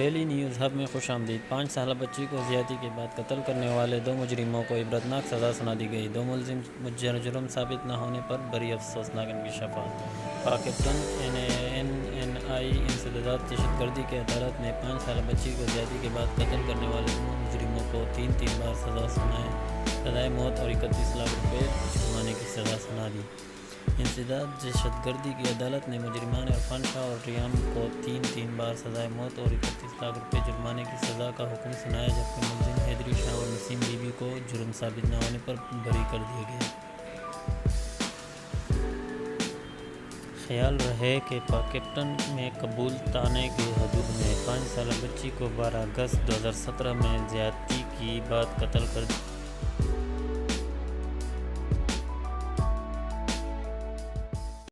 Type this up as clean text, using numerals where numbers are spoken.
Daily news hub میں خوش آمدید۔ 5 سالہ بچی کو زیادتی کے بعد قتل کرنے والے 2 مجرموں کو عبرتناک سزا سنا دی گئی۔ 2 ملزم جرم ثابت نہ ہونے پر بری، افسوسناک انکشافات۔ پاکپٹن این آئی انسداد دہشت گردی کی عدالت نے 5 سالہ بچی کو زیادتی کے بعد قتل کرنے والے 2 مجرموں کو 3 بار سزائے موت اور 31 لاکھ روپے جرمانے کی سزا سنا دی۔ انسداد دہشت گردی کی عدالت نے مجرمان عرفان شاہ اور ریان کو 3 بار سزائے موت اور 31 لاکھ روپے جرمانے کی سزا کا حکم سنایا، جبکہ ملزم حیدری شاہ اور نسیم بی بی کو جرم ثابت نہ ہونے پر بری کر دیا گیا۔ خیال رہے کہ پاکپٹن میں قبول تانے کی حدود میں 5 سالہ بچی کو 12 اگست 2017 میں زیادتی کے بعد قتل کر